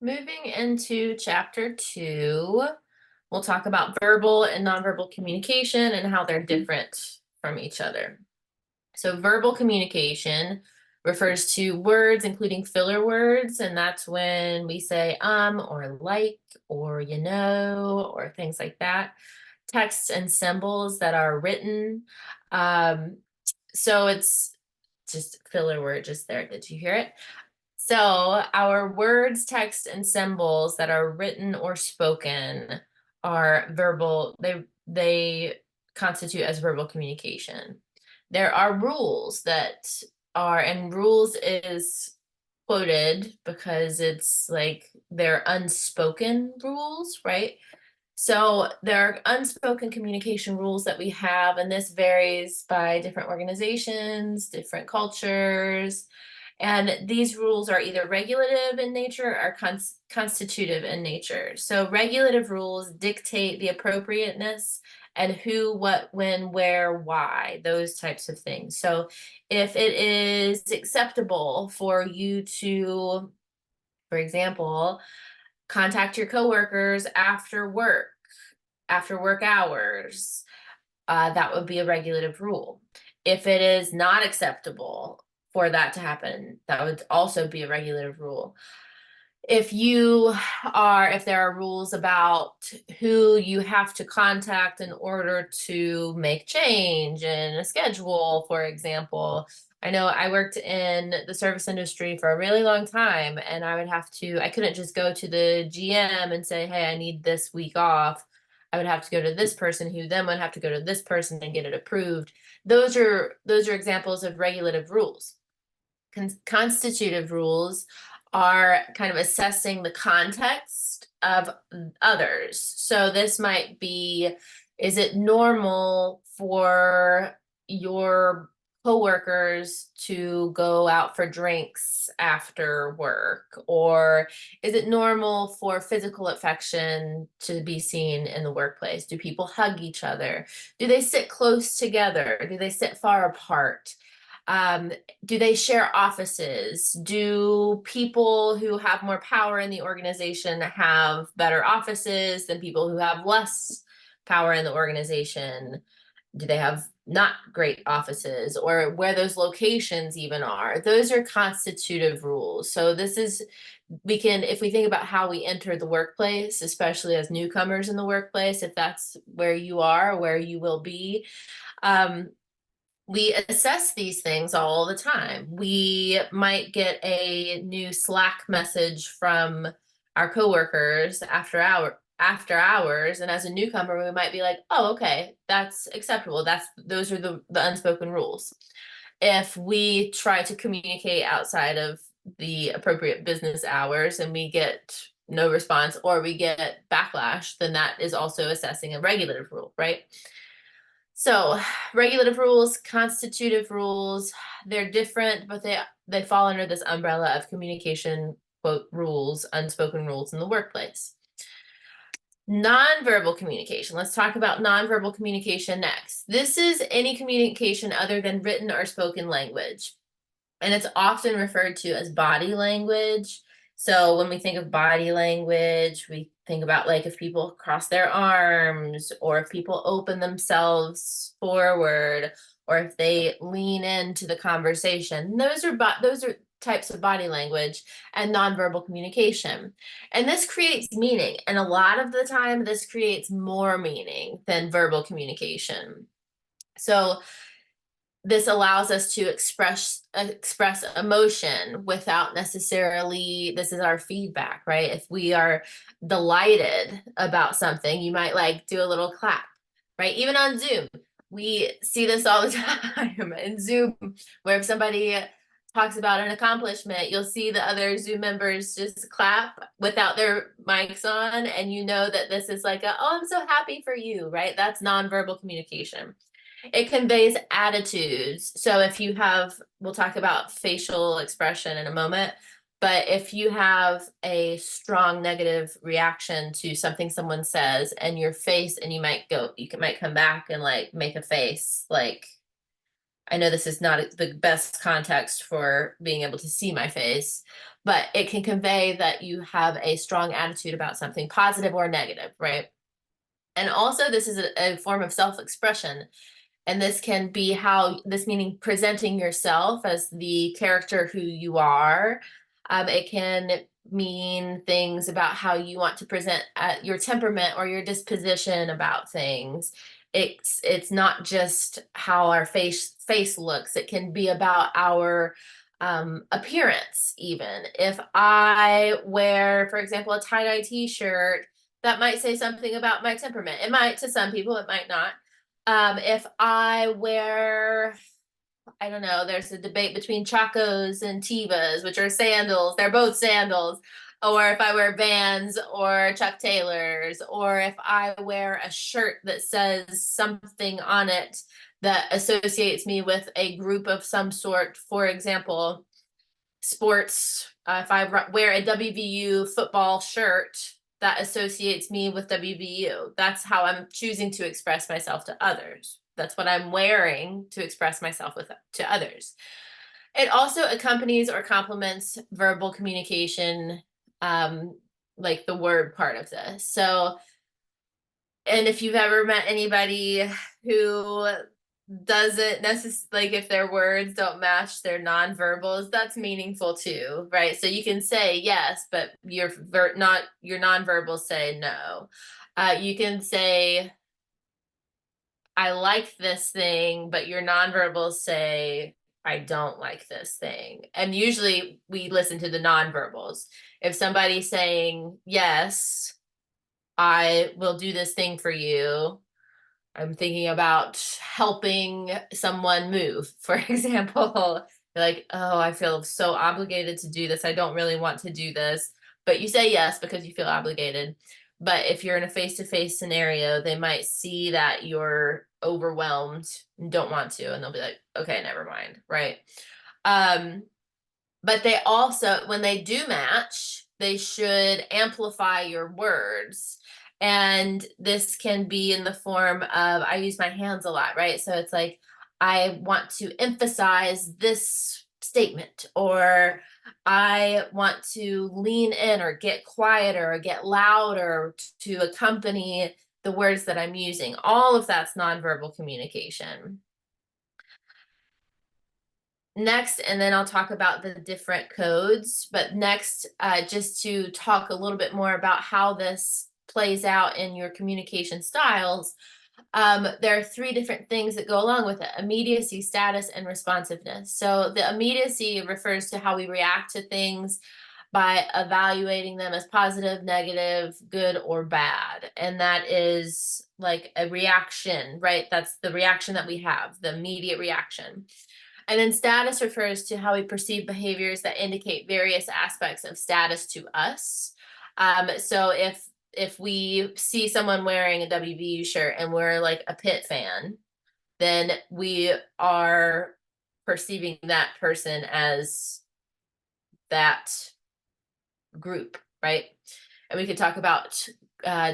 Moving into chapter 2, we'll talk about verbal and nonverbal communication and how they're different from each other. So, verbal communication refers to words, including filler words, and that's when we say or like or or things like that. Texts and symbols that are written. Um, so it's just filler word just there. Did you hear it? So our words, text, and symbols that are written or spoken are verbal. They constitute as verbal communication. There are rules that are, and rules is quoted because it's like they're unspoken rules, right? So there are unspoken communication rules that we have, and this varies by different organizations, different cultures. And these rules are either regulative in nature or constitutive in nature. So regulative rules dictate the appropriateness and who, what, when, where, why, those types of things. So if it is acceptable for you to, for example, contact your coworkers after work hours, that would be a regulative rule. If it is not acceptable for that to happen, that would also be a regulative rule. If there are rules about who you have to contact in order to make change in a schedule, for example. I know I worked in the service industry for a really long time, and I couldn't just go to the GM and say, hey, I need this week off. I would have to go to this person who then would have to go to this person and get it approved. Those are examples of regulative rules. Constitutive rules are kind of assessing the context of others. So this might be, is it normal for your coworkers to go out for drinks after work? Or is it normal for physical affection to be seen in the workplace? Do people hug each other? Do they sit close together? Do they sit far apart? Um, do they share offices? Do people who have more power in the organization have better offices than people who have less power in the organization? Do they have not great offices, or where those locations even are? Those are constitutive rules. So if we think about how we enter the workplace, especially as newcomers in the workplace, if that's where you are, where you will be, um, we assess these things all the time. We might get a new Slack message from our coworkers after hours, and as a newcomer, we might be like, "Oh, okay, that's acceptable. Those are the unspoken rules." If we try to communicate outside of the appropriate business hours and we get no response or we get backlash, then that is also assessing a regulative rule, right? So regulative rules, constitutive rules, they're different, but they fall under this umbrella of communication, quote, rules, unspoken rules in the workplace. Nonverbal communication. Let's talk about nonverbal communication next. This is any communication other than written or spoken language. And it's often referred to as body language. So when we think of body language, we think about like if people cross their arms, or if people open themselves forward, or if they lean into the conversation. Those are types of body language and nonverbal communication. And this creates meaning. And a lot of the time, this creates more meaning than verbal communication. So this allows us to express emotion without necessarily, this is our feedback, right? If we are delighted about something, you might like do a little clap, right? Even on Zoom, we see this all the time in Zoom, where if somebody talks about an accomplishment, you'll see the other Zoom members just clap without their mics on, and you know that this is like oh, I'm so happy for you, right? That's nonverbal communication. It conveys attitudes. So we'll talk about facial expression in a moment, but if you have a strong negative reaction to something someone says and your face, and you might come back and like make a face like, I know this is not the best context for being able to see my face, but it can convey that you have a strong attitude about something, positive or negative, right? And also, this is a form of self-expression. And this can be this meaning presenting yourself as the character who you are. It can mean things about how you want to present your temperament or your disposition about things. It's not just how our face looks. It can be about our appearance, even. If I wear, for example, a tie-dye t-shirt, that might say something about my temperament. It might to some people, it might not. If I wear, I don't know, there's a debate between Chacos and Tevas, which are sandals. They're both sandals. Or if I wear Vans or Chuck Taylors, or if I wear a shirt that says something on it that associates me with a group of some sort, for example, sports. If I wear a WVU football shirt, that associates me with WVU. That's how I'm choosing to express myself to others. That's what I'm wearing to express myself to others. It also accompanies or complements verbal communication, like the word part of this. So, and if you've ever met anybody who doesn't necessarily, like, if their words don't match their nonverbals, that's meaningful too, right? So you can say yes, but your nonverbals say no. You can say I like this thing, but your nonverbals say I don't like this thing. And usually we listen to the nonverbals. If somebody's saying yes, I will do this thing for you, I'm thinking about helping someone move, for example. You're like, oh, I feel so obligated to do this. I don't really want to do this. But you say yes because you feel obligated. But if you're in a face-to-face scenario, they might see that you're overwhelmed and don't want to, and they'll be like, okay, never mind, right? But they also, when they do match, they should amplify your words. And this can be in the form of, I use my hands a lot, right? So it's like, I want to emphasize this statement, or I want to lean in or get quieter or get louder to accompany the words that I'm using. All of that's nonverbal communication. Next, and then I'll talk about the different codes, but next, just to talk a little bit more about how this plays out in your communication styles, there are three different things that go along with it: immediacy, status, and responsiveness. So the immediacy refers to how we react to things by evaluating them as positive, negative, good, or bad. And that is like a reaction, right? That's the reaction that we have, the immediate reaction. And then status refers to how we perceive behaviors that indicate various aspects of status to us. So if we see someone wearing a WVU shirt and we're like a Pitt fan, then we are perceiving that person as that group, right? And we could talk about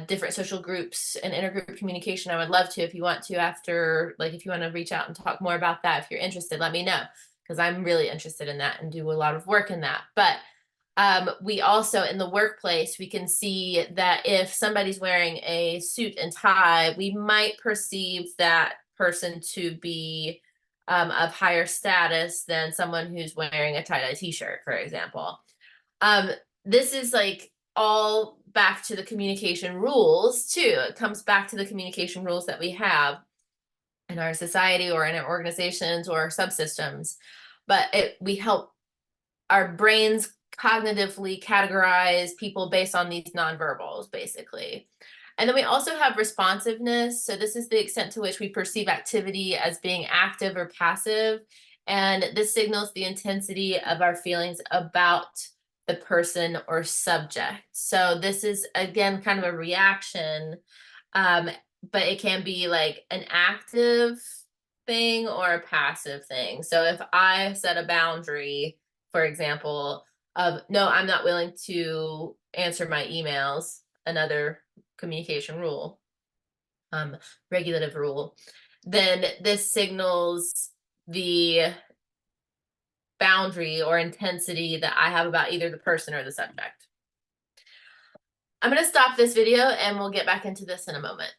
different social groups and intergroup communication. I would love to, if you want to, after, like, if you want to reach out and talk more about that, if you're interested, let me know, because I'm really interested in that and do a lot of work in that. But we also, in the workplace, we can see that if somebody's wearing a suit and tie, we might perceive that person to be of higher status than someone who's wearing a tie-dye t-shirt, for example. This is like all back to the communication rules too. It comes back to the communication rules that we have in our society or in our organizations or our subsystems. But we help our brains cognitively categorize people based on these nonverbals, basically. And then we also have responsiveness. So this is the extent to which we perceive activity as being active or passive. And this signals the intensity of our feelings about the person or subject. So this is, again, kind of a reaction, but it can be like an active thing or a passive thing. So if I set a boundary, for example, of no, I'm not willing to answer my emails, another communication rule, regulative rule, then this signals the boundary or intensity that I have about either the person or the subject. I'm going to stop this video and we'll get back into this in a moment.